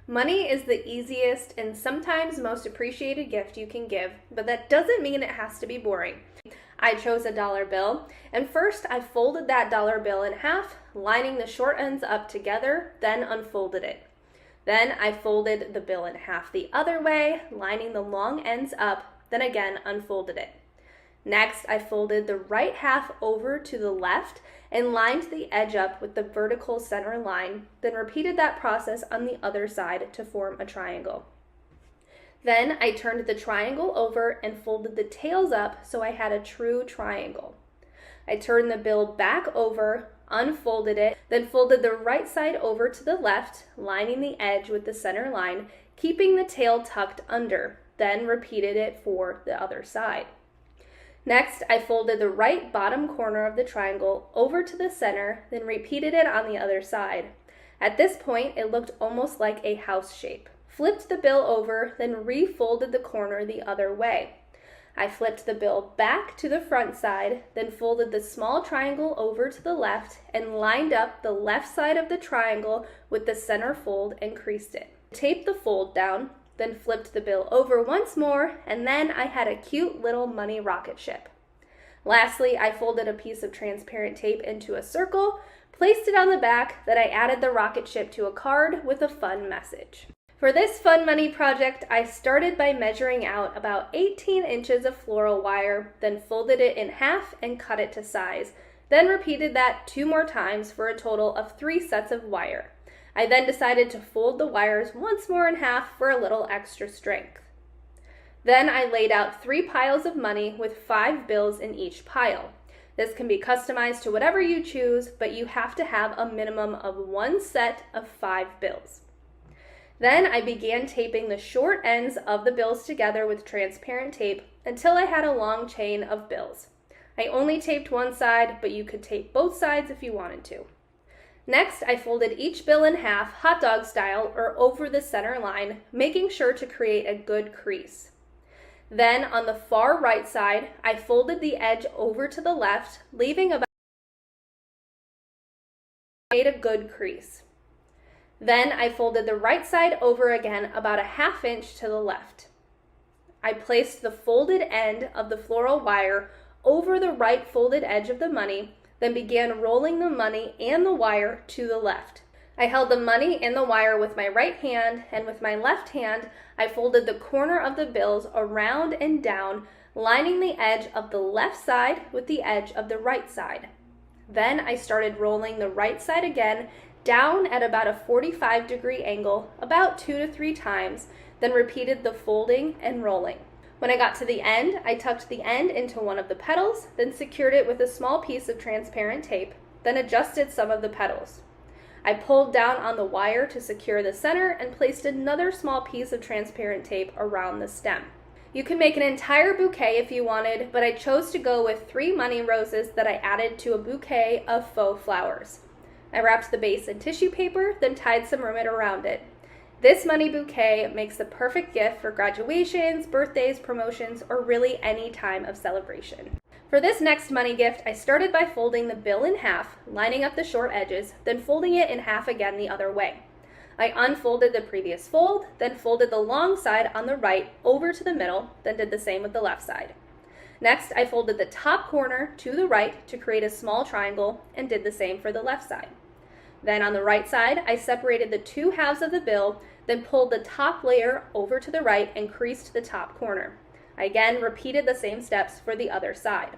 Money is the easiest and sometimes most appreciated gift you can give, but that doesn't mean it has to be boring. I chose a dollar bill, and first I folded that dollar bill in half, lining the short ends up together, then unfolded it. Then I folded the bill in half the other way, lining the long ends up, then again unfolded it. Next, I folded the right half over to the left and lined the edge up with the vertical center line, then repeated that process on the other side to form a triangle. Then I turned the triangle over and folded the tails up so I had a true triangle. I turned the bill back over, unfolded it, then folded the right side over to the left, lining the edge with the center line, keeping the tail tucked under, then repeated it for the other side. Next, I folded the right bottom corner of the triangle over to the center, then repeated it on the other side. At this point, it looked almost like a house shape. Flipped the bill over, then refolded the corner the other way. I flipped the bill back to the front side, then folded the small triangle over to the left and lined up the left side of the triangle with the center fold and creased it. Taped the fold down, then flipped the bill over once more, and then I had a cute little money rocket ship. Lastly, I folded a piece of transparent tape into a circle, placed it on the back, then I added the rocket ship to a card with a fun message. For this fun money project, I started by measuring out about 18 inches of floral wire, then folded it in half and cut it to size, then repeated that 2 more times for a total of 3 sets of wire. I then decided to fold the wires once more in half for a little extra strength. Then I laid out 3 piles of money with 5 bills in each pile. This can be customized to whatever you choose, but you have to have a minimum of 1 set of 5 bills. Then I began taping the short ends of the bills together with transparent tape until I had a long chain of bills. I only taped one side, but you could tape both sides if you wanted to. Next, I folded each bill in half, hot dog style, or over the center line, making sure to create a good crease. Then, on the far right side, I folded the edge over to the left, leaving about made a good crease. Then, I folded the right side over again about a ½ inch to the left. I placed the folded end of the floral wire over the right folded edge of the money, then began rolling the money and the wire to the left. I held the money and the wire with my right hand, and with my left hand, I folded the corner of the bills around and down, lining the edge of the left side with the edge of the right side. Then I started rolling the right side again, down at about a 45-degree angle, about 2 to 3 times, then repeated the folding and rolling. When I got to the end, I tucked the end into one of the petals, then secured it with a small piece of transparent tape, then adjusted some of the petals. I pulled down on the wire to secure the center and placed another small piece of transparent tape around the stem. You can make an entire bouquet if you wanted, but I chose to go with 3 money roses that I added to a bouquet of faux flowers. I wrapped the base in tissue paper, then tied some ribbon around it. This money bouquet makes the perfect gift for graduations, birthdays, promotions, or really any time of celebration. For this next money gift, I started by folding the bill in half, lining up the short edges, then folding it in half again the other way. I unfolded the previous fold, then folded the long side on the right over to the middle, then did the same with the left side. Next, I folded the top corner to the right to create a small triangle and did the same for the left side. Then on the right side, I separated the 2 halves of the bill, then pulled the top layer over to the right and creased the top corner. I again repeated the same steps for the other side.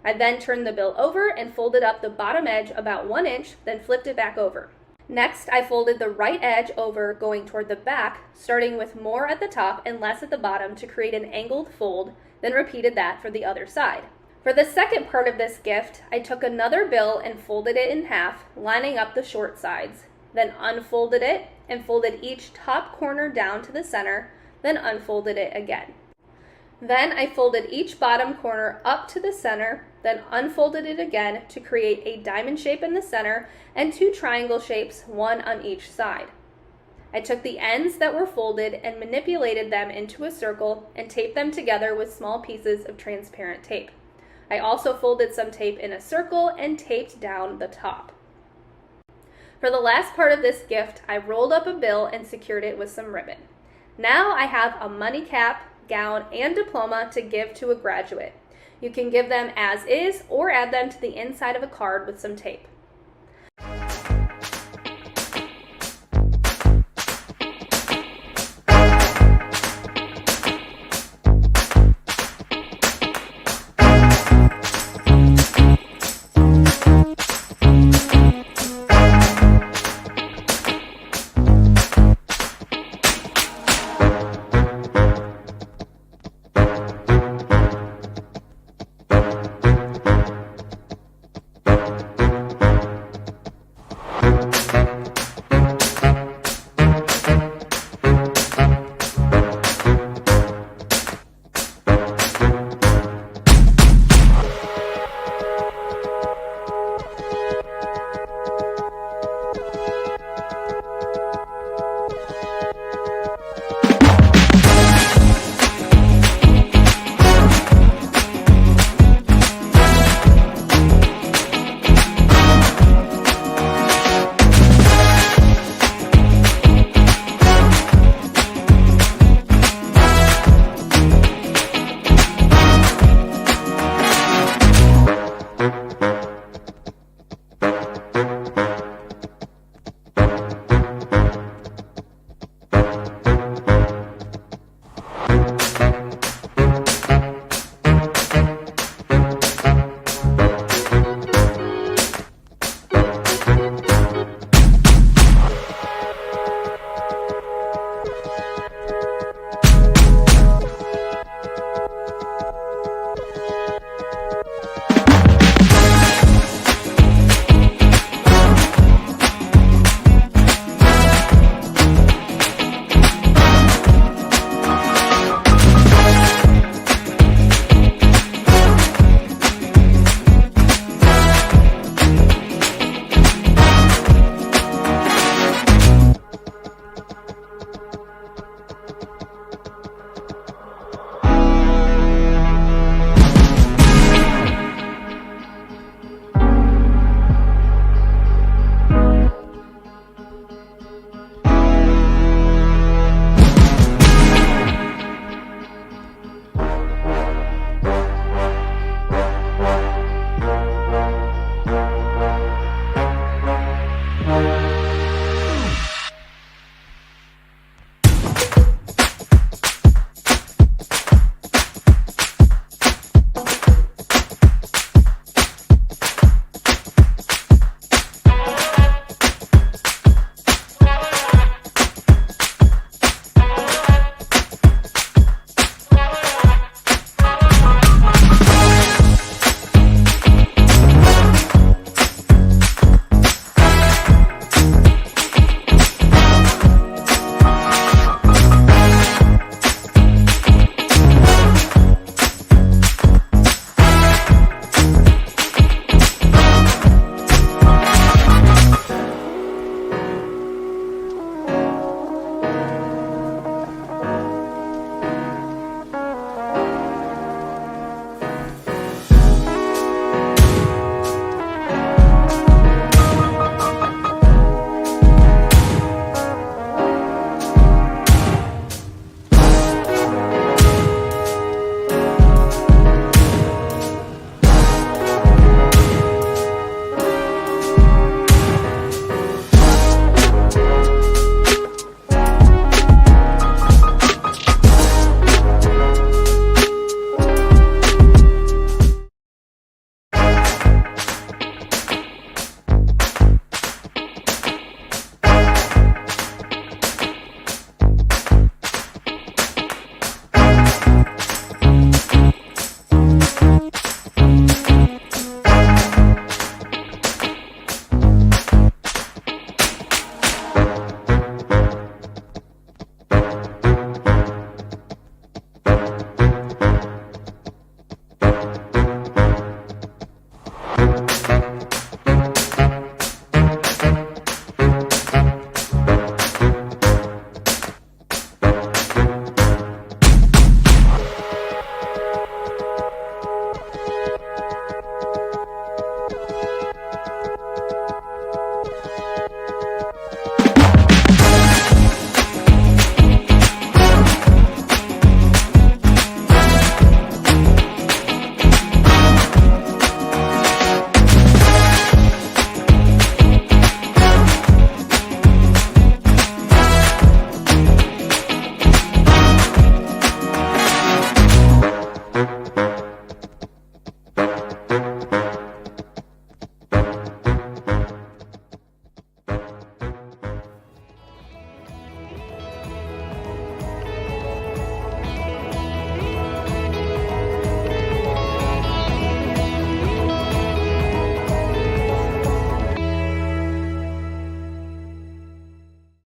I then turned the bill over and folded up the bottom edge about 1 inch, then flipped it back over. Next, I folded the right edge over going toward the back, starting with more at the top and less at the bottom to create an angled fold, then repeated that for the other side. For the second part of this gift, I took another bill and folded it in half, lining up the short sides, then unfolded it and folded each top corner down to the center, then unfolded it again. Then I folded each bottom corner up to the center, then unfolded it again to create a diamond shape in the center and 2 triangle shapes, one on each side. I took the ends that were folded and manipulated them into a circle and taped them together with small pieces of transparent tape. I also folded some tape in a circle and taped down the top. For the last part of this gift, I rolled up a bill and secured it with some ribbon. Now I have a money cap, gown, and diploma to give to a graduate. You can give them as is or add them to the inside of a card with some tape.